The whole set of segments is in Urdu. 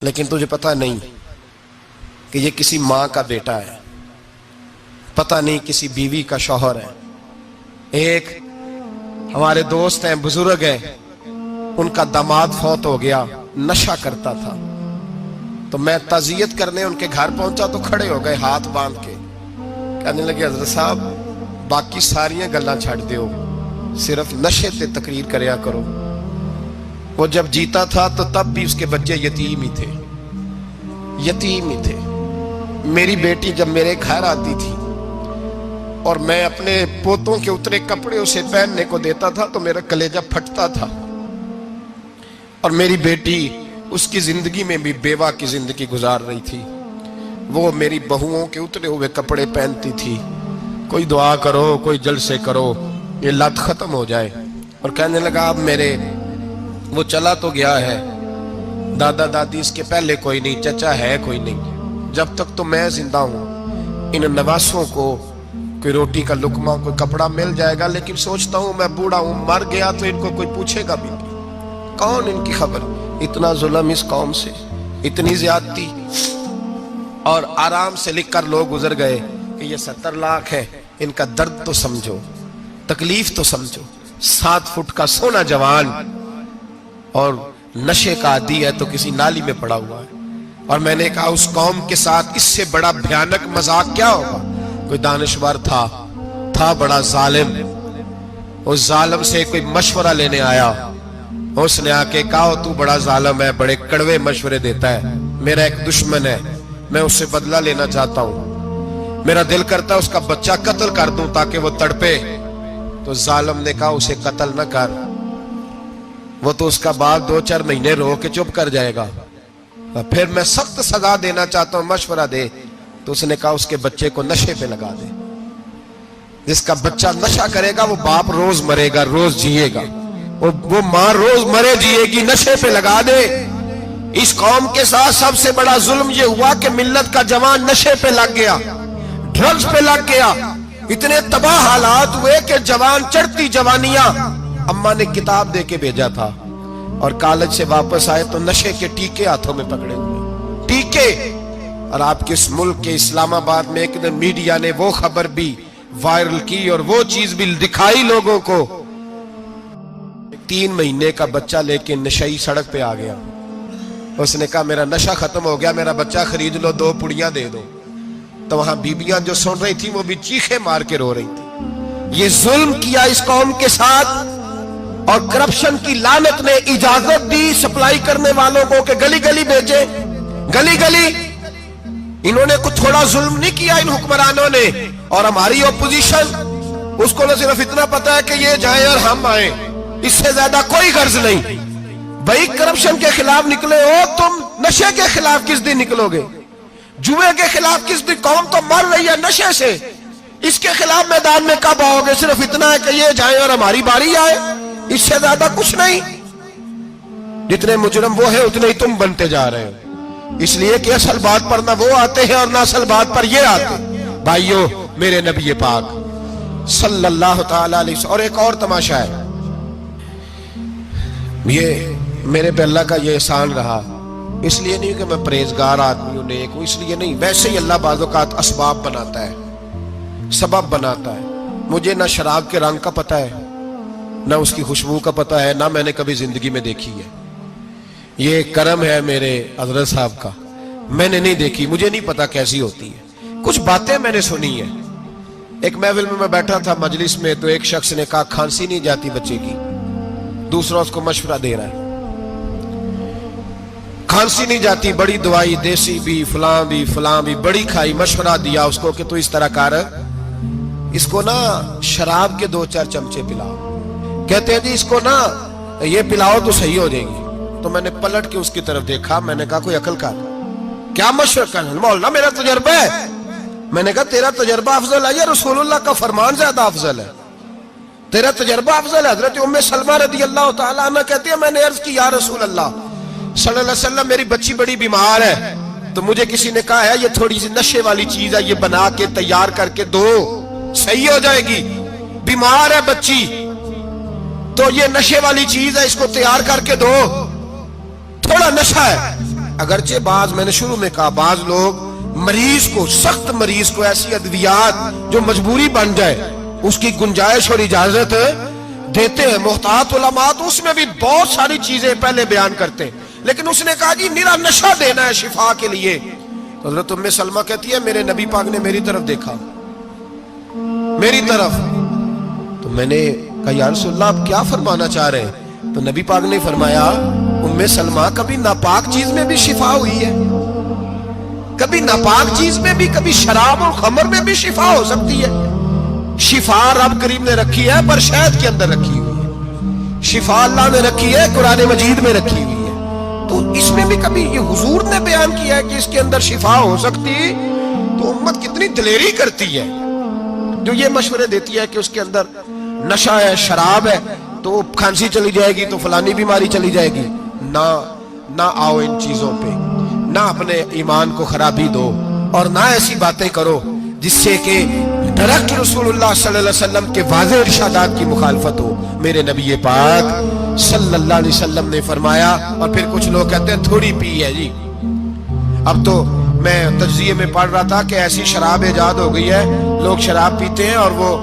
لیکن تجھے پتہ نہیں کہ یہ کسی ماں کا بیٹا ہے، پتہ نہیں کسی بیوی کا شوہر ہے۔ ایک ہمارے دوست ہیں، بزرگ ہیں، ان کا داماد فوت ہو گیا، نشہ کرتا تھا۔ تو میں تعزیت کرنے ان کے گھر پہنچا تو کھڑے ہو گئے ہاتھ باندھ کے، کہنے لگے حضرت صاحب باقی ساریاں گلاں چھڑ دیو، صرف نشے تے تقریر کریا کرو۔ وہ جب جیتا تھا تو تب بھی اس کے بچے یتیم ہی تھے، یتیم ہی تھے۔ میری بیٹی جب میرے گھر آتی تھی اور میں اپنے پوتوں کے اترے کپڑے اسے پہننے کو دیتا تھا تو میرا کلیجہ پھٹتا تھا، اور میری بیٹی اس کی زندگی میں بھی بیوہ کی زندگی گزار رہی تھی۔ وہ میری بہوؤں کے اترے ہوئے کپڑے پہنتی تھی، کوئی دعا کرو، کوئی جلسے کرو، یہ لت ختم ہو جائے۔ اور کہنے لگا اب میرے وہ چلا تو گیا ہے، دادا دادی اس کے پہلے کوئی نہیں، چچا ہے کوئی نہیں، جب تک تو میں زندہ ہوں ان نواسوں کو کوئی روٹی کا لقمہ، کوئی کپڑا مل جائے گا۔ لیکن سوچتا ہوں میں بوڑھا ہوں، مر گیا تو ان کو کوئی پوچھے گا بھی نہیں، کون ان کی خبر۔ اتنا ظلم اس قوم سے، اتنی زیادتی، اور آرام سے لکھ کر لوگ گزر گئے کہ یہ 70 لاکھ ہے، ان کا درد تو سمجھو، تکلیف تو سمجھو۔ 7 فٹ کا سونا جوان اور نشے کا عادی ہے تو کسی نالی میں پڑا ہوا ہے۔ اور میں نے کہا اس قوم کے ساتھ اس سے بڑا بھیانک مذاق کیا ہوگا۔ کوئی دانشور تھا بڑا ظالم، اس ظالم سے کوئی مشورہ لینے آیا، اس نے آ کے کہا تو بڑا ظالم ہے، بڑے کڑوے مشورے دیتا ہے، میرا ایک دشمن ہے، میں اس سے بدلہ لینا چاہتا ہوں، میرا دل کرتا ہے اس کا بچہ قتل کر دوں تاکہ وہ تڑپے۔ تو ظالم نے کہا اسے قتل نہ کر، وہ تو اس کا باپ 2-4 مہینے رو کے چپ کر جائے گا، پھر میں سخت سزا دینا چاہتا ہوں، مشورہ دے۔ تو اس نے کہا اس کے بچے کو نشے پہ لگا دے، جس کا بچہ نشہ کرے گا وہ باپ روز مرے گا، روز جیے گا، وہ ماں روز مرے جیے گی، نشے پہ لگا دے۔ اس قوم کے ساتھ سب سے بڑا ظلم یہ ہوا کہ ملت کا جوان نشے پہ لگ گیا، ڈرگز پہ لگ گیا۔ اتنے تباہ حالات ہوئے کہ جوان چڑھتی جوانیاں، اماں نے کتاب دے کے بھیجا تھا، اور کالج سے واپس آئے تو نشے کے ٹیکے ہاتھوں میں پکڑے ہوئے، ٹیکے۔ اور آپ کے اس ملک کے اسلام آباد میں ایک دن میڈیا نے وہ خبر بھی وائرل کی اور وہ چیز بھی دکھائی لوگوں کو، 3 مہینے کا بچہ لے کے نشئی سڑک پہ آ گیا۔ اس نے کہا میرا نشہ ختم ہو گیا، میرا بچہ خرید لو، 2 پڑیاں دے دو۔ تو وہاں بیبیاں جو سن رہی تھی وہ بھی چیخے مار کے رو رہی تھی۔ یہ ظلم کیا اس قوم کے ساتھ، اور کرپشن کی لعنت نے اجازت دی سپلائی کرنے والوں کو کہ گلی گلی بیچے، گلی گلی۔ انہوں نے کچھ تھوڑا ظلم نہیں کیا ان حکمرانوں نے، اور ہماری اپوزیشن اس کو نہ صرف اتنا پتا ہے کہ یہ جائیں اور ہم آئیں، اس سے زیادہ کوئی غرض نہیں۔ بھائی کرپشن کے خلاف نکلے ہو تم، نشے کے خلاف کس دن نکلو گے؟ جوئے کے خلاف کس دن؟ قوم تو مر رہی ہے نشے سے، اس کے خلاف میدان میں کب آؤ گے؟ صرف اتنا ہے کہ یہ جائیں اور ہماری باری آئے، اس سے زیادہ کچھ نہیں۔ جتنے مجرم وہ ہیں اتنے ہی تم بنتے جا رہے ہو، اس لیے کہ اصل بات پر نہ وہ آتے ہیں اور نہ اصل بات پر یہ آتے۔ بھائیو، میرے نبی پاک صلی اللہ تعالی علیہ وسلم، اور ایک اور تماشا ہے، یہ میرے پہ اللہ کا یہ احسان رہا، اس لیے نہیں کہ میں پرہیزگار آدمی ہوں، نیک ہوں، اس لیے نہیں، ویسے ہی اللہ بعض اوقات اسباب بناتا ہے، سبب بناتا ہے۔ مجھے نہ شراب کے رنگ کا پتہ ہے، نہ اس کی خوشبو کا پتہ ہے، نہ میں نے کبھی زندگی میں دیکھی ہے۔ یہ کرم ہے میرے حضرت صاحب کا، میں نے نہیں دیکھی، مجھے نہیں پتا کیسی ہوتی ہے، کچھ باتیں میں نے سنی ہیں۔ ایک محفل میں بیٹھا تھا مجلس میں، تو ایک شخص نے کہا کھانسی نہیں جاتی بچے کی، دوسرا اس کو مشورہ دے رہا ہے، کھانسی نہیں جاتی، بڑی دوائی دیسی بھی فلاں بھی بڑی کھائی، مشورہ دیا اس کو کہ تو اس طرح کر، اس کو نا شراب کے 2-4 چمچے پلاؤ، کہتے ہیں جی اس کو نا یہ پلاؤ تو صحیح ہو جائے گی۔ تو میں نے پلٹ کے اس کی طرف دیکھا، میں نے کہا کوئی عقل کا کیا مشورہ کرنا مولانا، میرا تجربہ ہے۔ میں نے کہا تیرا تجربہ افضل ہے یا رسول اللہ کا فرمان زیادہ افضل ہے؟ تیرا تجربہ افضل ہے۔ حضرت ام سلمہ رضی اللہ تعالیٰ عنہ کہتی ہے میں نے عرض کی یا رسول اللہ صلی اللہ علیہ وسلم، میری بچی بڑی بیمار ہے، تو مجھے کسی نے کہا ہے یہ تھوڑی سی نشے والی چیز ہے، یہ بنا کے تیار کر کے دو، صحیح ہو جائے گی، بیمار ہے بچی تو یہ نشے والی چیز ہے، اس کو تیار کر کے دو، تھوڑا نشہ ہے۔ اگرچہ بعض، میں نے شروع میں کہا، بعض لوگ مریض کو، سخت مریض کو ایسی ادویات جو مجبوری بن جائے اس کی گنجائش اور اجازت دیتے ہیں. محتاط علماء تو اس میں بھی بہت ساری چیزیں پہلے بیان کرتے ہیں، لیکن اس نے کہا جی میرا نشہ دینا ہے شفا کے لیے. حضرت ام سلمہ کہتی ہے میرے نبی پاک نے میری طرف دیکھا، میری طرف. تو میں نے کہا یا رسول اللہ آپ کیا فرمانا چاہ رہے ہیں؟ تو نبی پاک نے فرمایا ام سلمہ کبھی ناپاک چیز میں بھی شفا ہوئی ہے، کبھی ناپاک چیز میں بھی، کبھی شراب اور خمر میں بھی شفا ہو سکتی ہے. شفا رب کریم نے رکھی ہے پر شہد کے اندر رکھی ہوئی ہے، شفا اللہ نے رکھی ہے قرآن مجید میں رکھی ہوئی ہے. تو اس میں بھی کبھی یہ حضور نے بیان کیا ہے کہ اس کے اندر شفا ہو سکتی، تو امت کتنی دلیری کرتی ہے جو یہ مشورے دیتی ہے کہ اس کے اندر نشہ ہے، شراب ہے، تو کھانسی چلی جائے گی تو فلانی بیماری چلی جائے گی. نہ آؤ ان چیزوں پہ، نہ اپنے ایمان کو خرابی دو، اور نہ ایسی باتیں کرو جس سے کہ ڈائریکٹ رسول اللہ صلی اللہ علیہ وسلم کے واضح ارشادات کی مخالفت ہو. میرے نبی پاک صلی اللہ علیہ وسلم نے فرمایا. اور پھر کچھ لوگ کہتے ہیں تھوڑی پی ہے جی. اب تو میں تجزیے میں پڑھ رہا تھا کہ ایسی شراب ایجاد ہو گئی ہے، لوگ شراب پیتے ہیں اور وہ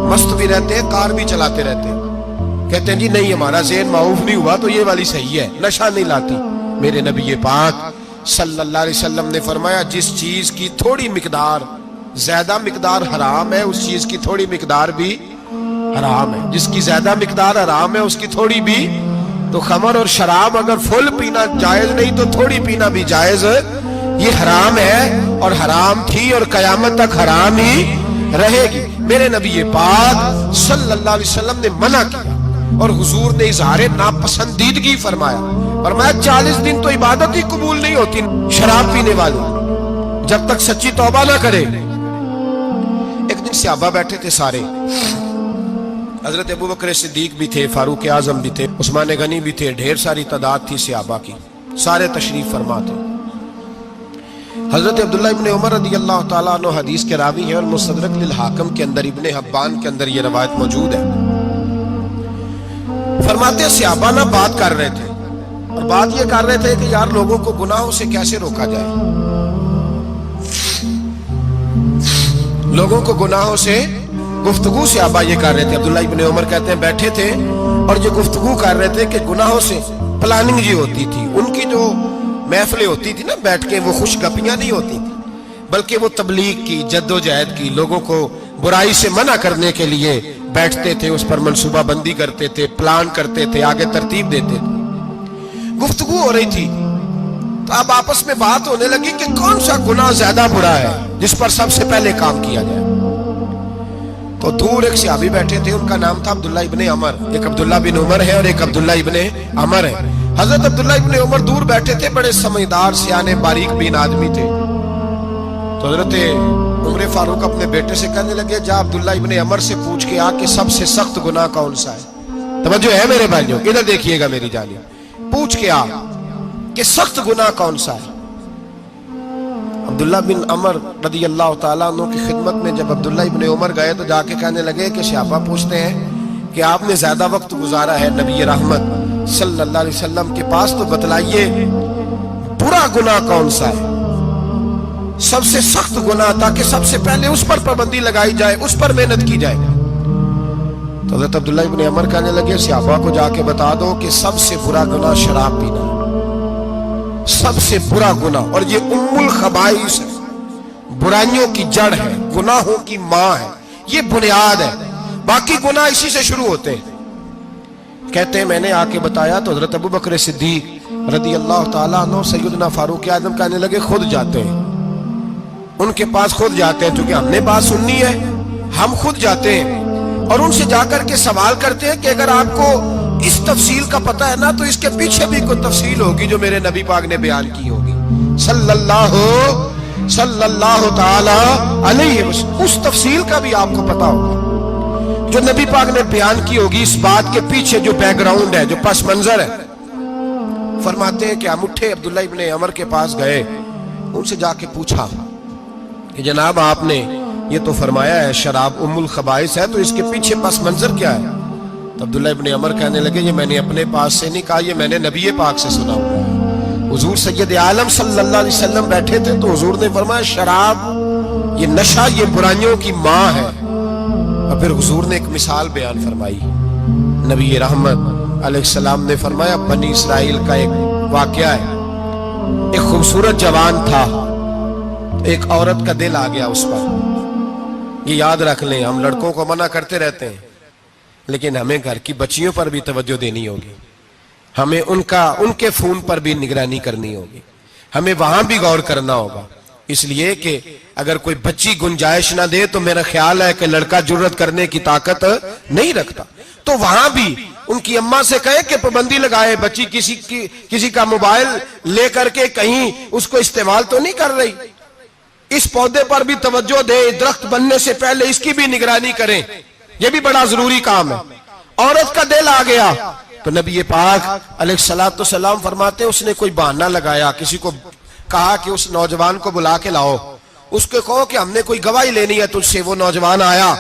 مست بھی رہتے ہیں، کار بھی چلاتے رہتے ہیں، کہتے ہیں جی نہیں ہمارا ذہن معاف نہیں ہوا تو یہ والی صحیح ہے، نشہ نہیں لاتی. میرے نبی پاک صلی اللہ علیہ وسلم نے فرمایا جس چیز کی تھوڑی مقدار، زیادہ مقدار حرام ہے اس چیز کی تھوڑی مقدار بھی حرام ہے. جس کی زیادہ مقدار حرام ہے اس کی تھوڑی بھی. تو خمر اور شراب اگر فل پینا جائز نہیں تو تھوڑی پینا بھی جائز، یہ حرام ہے اور حرام تھی اور قیامت تک حرام ہی رہے گی. میرے نبی پاک صلی اللہ علیہ وسلم نے منع کیا اور حضور نے اظہار ناپسندیدگی فرمایا. فرمایا 40 دن تو عبادت ہی قبول نہیں ہوتی شراب پینے والے جب تک سچی توبہ نہ کرے. ایک دن صحابہ بیٹھے تھے سارے، حضرت ابو بکر صدیق بھی تھے، فاروق اعظم بھی تھے، عثمان غنی بھی تھے، ڈھیر ساری تعداد تھی صحابہ کی، سارے تشریف فرما تھے. حضرت عبداللہ ابن عمر رضی اللہ تعالیٰ عنہ حدیث کے راوی ہیں اور مستدرک للحاکم کے اندر، ابن حبان کے اندر یہ روایت موجود ہے. فرماتے ہیں صحابہ نہ بات کر رہے تھے اور بات یہ کر رہے تھے کہ یار لوگوں کو گناہوں سے کیسے روکا جائے، لوگوں کو گناہوں سے گفتگو. صحابہ یہ کر رہے تھے. عبداللہ ابن عمر کہتے ہیں بیٹھے تھے اور جو گفتگو کر رہے تھے کہ گناہوں سے پلاننگ یہ ہوتی تھی، ان کی جو محفلیں ہوتی تھی نا بیٹھ کے، وہ خوش گپیاں نہیں ہوتی تھی بلکہ وہ تبلیغ کی، جد و جہد کی، لوگوں کو برائی سے منع کرنے کے لیے بیٹھتے تھے، اس پر منصوبہ بندی کرتے تھے، پلان کرتے تھے، آگے ترتیب دیتے تھے. گفتگو ہو رہی تھی تو اب آپس میں بات ہونے لگی کہ کون سا گناہ زیادہ برا ہے جس پر سب سے پہلے کام کیا جائے. تو دور ایک صحابی بیٹھے تھے، ان کا نام تھا عبداللہ ابن عمر. ایک عبداللہ بن عمر ہے اور ایک عبداللہ ابن عمر ہے. حضرت عبداللہ ابن عمر دور بیٹھے تھے، بڑے سمجھدار سیانے باریک بین آدمی تھے. تو حضرت عمر فاروق اپنے بیٹے سے کہنے لگے جا عبداللہ ابن عمر سے پوچھ کے آ کہ سب سے سخت گناہ کون سا ہے. توجہ ہے میرے بھائیوں، ادھر دیکھیے گا میری جانب، پوچھ کے آ کہ سخت گناہ کون سا ہے. عبداللہ بن عمر رضی اللہ تعالیٰ عنہ کی خدمت میں جب عبداللہ ابن عمر گئے تو جا کے کہنے لگے کہ صحابہ پوچھتے ہیں کہ آپ نے زیادہ وقت گزارا ہے نبی رحمت صلی اللہ علیہ وسلم کے پاس، تو بتلائیے برا گناہ کون سا ہے، سب سے سخت گناہ، تاکہ سب سے پہلے اس پر پابندی لگائی جائے، اس پر محنت کی جائے. تو حضرت عبداللہ ابن عمر کہنے لگے صحابہ کو جا کے بتا دو کہ سب سے برا گناہ شراب پینا، سب سے برا گناہ، اور یہ ام الخبائث ہے، برائیوں کی جڑ ہے، گناہوں کی ماں ہے، یہ بنیاد ہے، باقی گناہ اسی سے شروع ہوتے ہیں. کہتے ہیں میں نے آ کے بتایا تو حضرت ابو بکر صدیق رضی اللہ تعالیٰ عنہ سیدنا فاروق اعظم کہنے لگے خود جاتے ہیں، ان کے پاس خود جاتے ہیں، چونکہ ہم نے بات سننی ہے ہم خود جاتے ہیں اور ان سے جا کر کے سوال کرتے ہیں کہ اگر آپ کو اس تفصیل کا پتہ ہے نا تو اس کے پیچھے بھی کوئی تفصیل ہوگی جو میرے نبی پاک نے بیان کی ہوگی صلی اللہ تعالی علیہ وسلم. اس تفصیل کا بھی آپ کو پتہ ہوگا جو نبی پاک نے بیان کی ہوگی، اس بات کے پیچھے جو بیک گراؤنڈ ہے، جو پس منظر ہے. فرماتے ہیں کہ ہم اٹھے، عبداللہ ابن عمر کے پاس گئے، ان سے جا کے پوچھا کہ جناب آپ نے یہ تو فرمایا ہے شراب ام الخبائث ہے، تو اس کے پیچھے پس منظر کیا ہے؟ تو عبداللہ ابن عمر کہنے لگے یہ میں نے اپنے پاس سے نہیں کہا، یہ میں نے نبی پاک سے سنا ہوا ہے. حضور سید عالم صلی اللہ علیہ وسلم بیٹھے تھے تو حضور نے فرمایا شراب یہ نشہ یہ برائیوں کی ماں ہے. اور پھر حضور نے ایک مثال بیان فرمائی. نبی رحمت علیہ السلام نے فرمایا بنی اسرائیل کا ایک واقعہ ہے. ایک خوبصورت جوان تھا, ایک عورت کا دل آ گیا اس پر. یہ یاد رکھ لیں, ہم لڑکوں کو منع کرتے رہتے ہیں لیکن ہمیں گھر کی بچیوں پر بھی توجہ دینی ہوگی, ہمیں ان کے فون پر بھی نگرانی کرنی ہوگی, ہمیں وہاں بھی غور کرنا ہوگا. اس لیے کہ اگر کوئی بچی گنجائش نہ دے تو میرا خیال ہے کہ لڑکا جرت کرنے کی طاقت نہیں رکھتا. تو وہاں بھی ان کی اماں سے کہے کہ پابندی لگائے, بچی کسی کا موبائل لے کر کے کہیں اس کو استعمال تو نہیں کر رہی, اس پودے پر بھی توجہ دے, درخت بننے سے پہلے اس کی بھی نگرانی کریں, یہ بھی بڑا ضروری کام ہے. عورت کا دل آ گیا تو نبی پاک علیہ الصلوۃ والسلام فرماتے اس نے کوئی بہانہ لگایا, کسی کو کہا کہ اس نوجوان کو بلا کے لاؤ, اس کو کہو کہ ہم نے کوئی گواہی لینی ہے تجھ سے. وہ نوجوان آیا,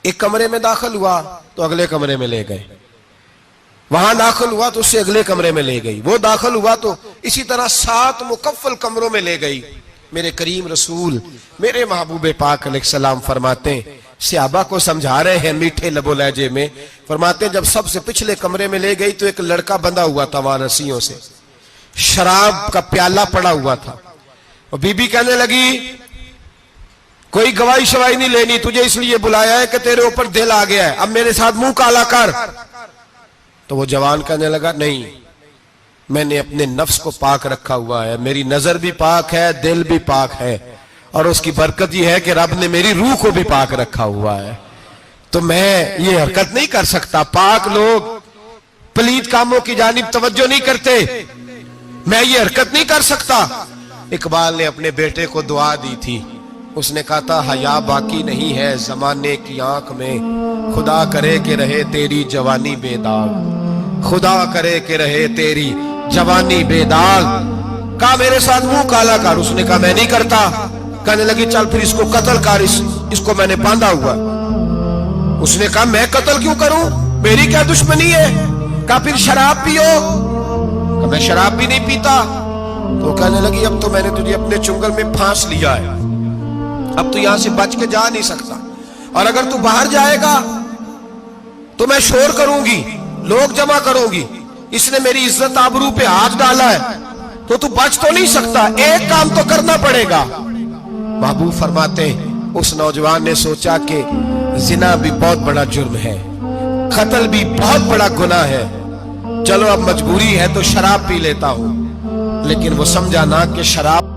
ایک کمرے میں داخل ہوا تو اگلے کمرے میں لے گئے, وہاں داخل ہوا تو اس سے اگلے کمرے میں لے گئی, وہ داخل ہوا تو اسی طرح 7 مکفل کمروں میں لے گئی. میرے کریم رسول میرے محبوب پاک علیہ السلام فرماتے ہیں, صحابہ کو سمجھا رہے ہیں میٹھے لب و لہجے میں, فرماتے ہیں جب سب سے پچھلے کمرے میں لے گئی تو ایک لڑکا بندھا ہوا تھا وہاں رسیوں سے, شراب کا پیالہ پڑا ہوا تھا. اور بی بی کہنے لگی کوئی گواہی شواہی نہیں لینی, تجھے اس لیے بلایا ہے کہ تیرے اوپر دل آ گیا ہے, اب میرے ساتھ منہ کالا کر. تو وہ جوان کہنے لگا نہیں, میں نے اپنے نفس کو پاک رکھا ہوا ہے, میری نظر بھی پاک ہے, دل بھی پاک ہے, اور اس کی برکت یہ ہے کہ رب نے میری روح کو بھی پاک رکھا ہوا ہے, تو میں یہ حرکت نہیں کر سکتا. پاک لوگ پلید کاموں کی جانب توجہ نہیں کرتے, میں یہ حرکت نہیں کر سکتا. اقبال نے اپنے بیٹے کو دعا دی تھی, اس نے کہا تھا حیا باقی نہیں ہے زمانے کی آنکھ میں, خدا کرے کہ رہے تیری جوانی بے داغ, خدا کرے کہ رہے تیری جوانی بے داغ. کہا میرے ساتھ منہ کالا کر, اس نے کہا میں نہیں کرتا. کہنے لگی چل پھر اس کو قتل کر, اس کو میں نے باندھا ہوا. اس نے کہا میں قتل کیوں کروں, میری کیا دشمنی ہے. کہا پھر شراب پیو, کہا میں شراب بھی نہیں پیتا. تو کہنے لگی اب تو میں نے تجھے اپنے چنگل میں پھانس لیا ہے, اب تو یہاں سے بچ کے جا نہیں سکتا, اور اگر تو باہر جائے گا تو میں شور کروں گی, لوگ جمع کروں گی, اس نے میری عزت آبرو پہ ہاتھ ڈالا ہے, تو بچ تو نہیں سکتا, ایک کام تو کرنا پڑے گا. محبوب فرماتے اس نوجوان نے سوچا کہ زنا بھی بہت بڑا جرم ہے, قتل بھی بہت بڑا گناہ ہے, چلو اب مجبوری ہے تو شراب پی لیتا ہوں. لیکن وہ سمجھا نہ کہ شراب